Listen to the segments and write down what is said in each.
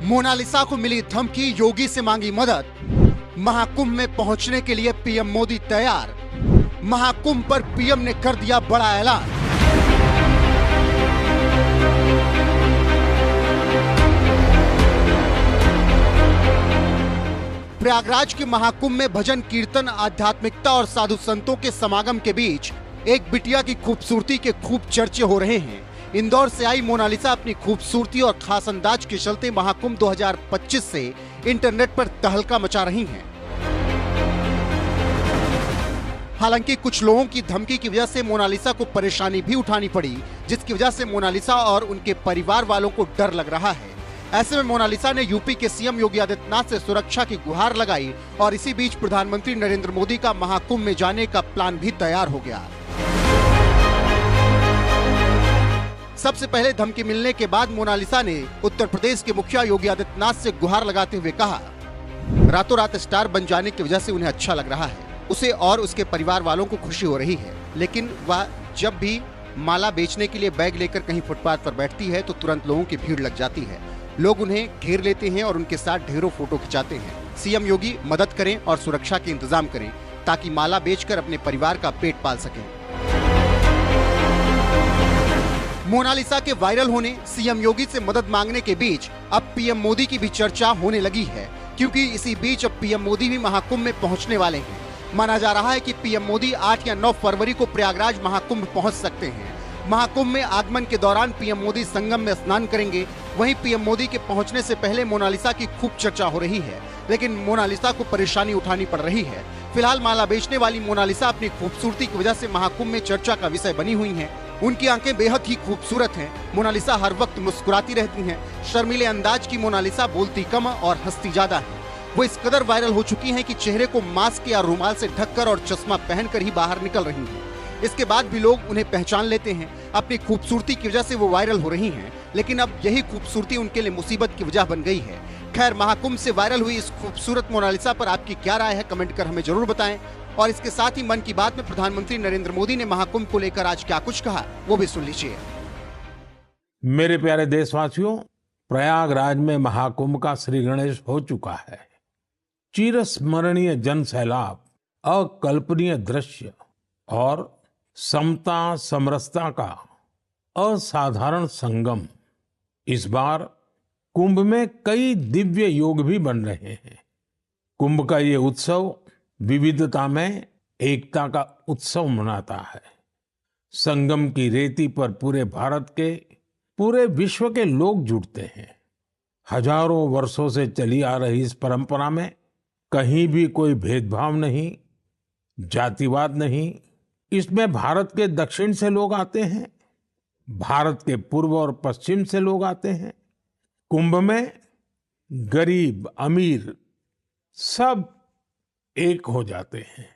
Mona Lisa को मिली धमकी, योगी से मांगी मदद। महाकुंभ में पहुंचने के लिए पीएम मोदी तैयार। महाकुंभ पर पीएम ने कर दिया बड़ा ऐलान। प्रयागराज के महाकुंभ में भजन कीर्तन, आध्यात्मिकता और साधु संतों के समागम के बीच एक बिटिया की खूबसूरती के खूब चर्चे हो रहे हैं। इंदौर से आई मोनालिसा अपनी खूबसूरती और खास अंदाज के चलते महाकुंभ 2025 से इंटरनेट पर तहलका मचा रही हैं। हालांकि कुछ लोगों की धमकी की वजह से मोनालिसा को परेशानी भी उठानी पड़ी, जिसकी वजह से मोनालिसा और उनके परिवार वालों को डर लग रहा है। ऐसे में मोनालिसा ने यूपी के सीएम योगी आदित्यनाथ से सुरक्षा की गुहार लगाई और इसी बीच प्रधानमंत्री नरेंद्र मोदी का महाकुंभ में जाने का प्लान भी तैयार हो गया। सबसे पहले धमकी मिलने के बाद मोनालिसा ने उत्तर प्रदेश के मुखिया योगी आदित्यनाथ से गुहार लगाते हुए कहा, रातों रात स्टार बन जाने की वजह से उन्हें अच्छा लग रहा है, उसे और उसके परिवार वालों को खुशी हो रही है, लेकिन वह जब भी माला बेचने के लिए बैग लेकर कहीं फुटपाथ पर बैठती है तो तुरंत लोगों की भीड़ लग जाती है। लोग उन्हें घेर लेते हैं और उनके साथ ढेरों फोटो खिंचाते हैं। सीएम योगी मदद करें और सुरक्षा के इंतजाम करें ताकि माला बेचकर अपने परिवार का पेट पाल सकें। मोनालिसा के वायरल होने, सीएम योगी से मदद मांगने के बीच अब पीएम मोदी की भी चर्चा होने लगी है, क्योंकि इसी बीच अब पीएम मोदी भी महाकुंभ में पहुंचने वाले हैं। माना जा रहा है कि पीएम मोदी 8 या 9 फरवरी को प्रयागराज महाकुंभ पहुंच सकते हैं। महाकुंभ में आगमन के दौरान पीएम मोदी संगम में स्नान करेंगे। वहीं पीएम मोदी के पहुंचने से पहले मोनालिसा की खूब चर्चा हो रही है, लेकिन मोनालिसा को परेशानी उठानी पड़ रही है। फिलहाल माला बेचने वाली मोनालिसा अपनी खूबसूरती की वजह से महाकुंभ में चर्चा का विषय बनी हुई हैं। उनकी आंखें बेहद ही खूबसूरत हैं। मोनालिसा हर वक्त मुस्कुराती रहती हैं। शर्मीले अंदाज की मोनालिसा बोलती कम और हंसती ज्यादा है। वो इस कदर वायरल हो चुकी हैं कि चेहरे को मास्क या रुमाल से ढककर और चश्मा पहनकर ही बाहर निकल रही हैं। इसके बाद भी लोग उन्हें पहचान लेते हैं। अपनी खूबसूरती की वजह से वो वायरल हो रही हैं, लेकिन अब यही खूबसूरती उनके लिए मुसीबत की वजह बन गई है। खैर, महाकुंभ से वायरल हुई इस खूबसूरत मोनालिसा पर आपकी क्या राय है, कमेंट कर हमें जरूर बताएं। और इसके साथ ही मन की बात में प्रधानमंत्री नरेंद्र मोदी ने महाकुंभ को लेकर आज क्या कुछ कहा, वो भी सुन लीजिए। मेरे प्यारे देशवासियों, प्रयागराज में महाकुंभ का श्री गणेश हो चुका है। चिरस्मरणीय जन सैलाब, अकल्पनीय दृश्य और समता समरसता का असाधारण संगम। इस बार कुंभ में कई दिव्य योग भी बन रहे हैं। कुंभ का ये उत्सव विविधता में एकता का उत्सव मनाता है। संगम की रेती पर पूरे भारत के, पूरे विश्व के लोग जुटते हैं। हजारों वर्षों से चली आ रही इस परंपरा में कहीं भी कोई भेदभाव नहीं, जातिवाद नहीं। इसमें भारत के दक्षिण से लोग आते हैं, भारत के पूर्व और पश्चिम से लोग आते हैं। कुंभ में गरीब अमीर सब एक हो जाते हैं।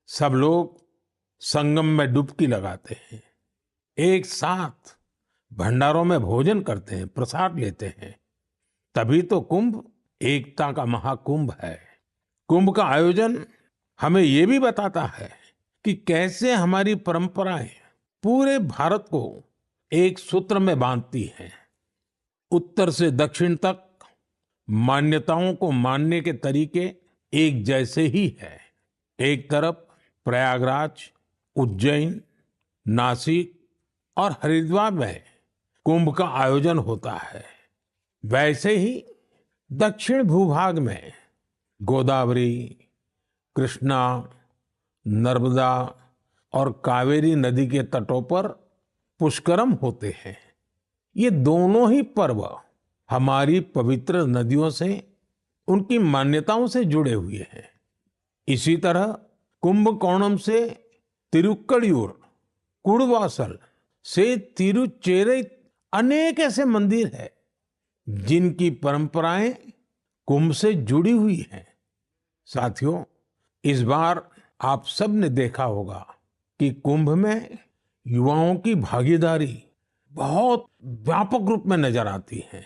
सब लोग संगम में डुबकी लगाते हैं, एक साथ भंडारों में भोजन करते हैं, प्रसाद लेते हैं। तभी तो कुंभ एकता का महाकुंभ है। कुंभ का आयोजन हमें ये भी बताता है कि कैसे हमारी परंपराएं पूरे भारत को एक सूत्र में बांधती हैं। उत्तर से दक्षिण तक मान्यताओं को मानने के तरीके एक जैसे ही है। एक तरफ प्रयागराज, उज्जैन, नासिक और हरिद्वार में कुंभ का आयोजन होता है, वैसे ही दक्षिण भूभाग में गोदावरी, कृष्णा, नर्मदा और कावेरी नदी के तटों पर पुष्करम होते हैं। ये दोनों ही पर्व हमारी पवित्र नदियों से, उनकी मान्यताओं से जुड़े हुए हैं। इसी तरह कुंभकोणम से तिरुक्कड़ियूर, कुड़वासल से तिरुचेरै अनेक ऐसे मंदिर हैं जिनकी परंपराएं कुंभ से जुड़ी हुई हैं। साथियों, इस बार आप सब ने देखा होगा कि कुंभ में युवाओं की भागीदारी बहुत व्यापक रूप में नजर आती है।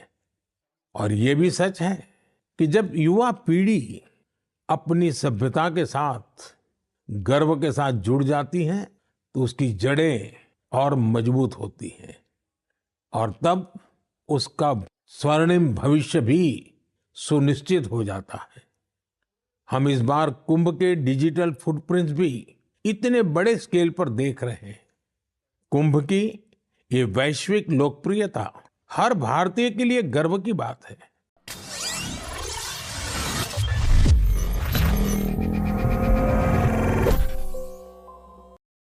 और ये भी सच है कि जब युवा पीढ़ी अपनी सभ्यता के साथ गर्व के साथ जुड़ जाती है तो उसकी जड़ें और मजबूत होती हैं और तब उसका स्वर्णिम भविष्य भी सुनिश्चित हो जाता है। हम इस बार कुंभ के डिजिटल फुटप्रिंट्स भी इतने बड़े स्केल पर देख रहे हैं। कुंभ की ये वैश्विक लोकप्रियता हर भारतीय के लिए गर्व की बात है।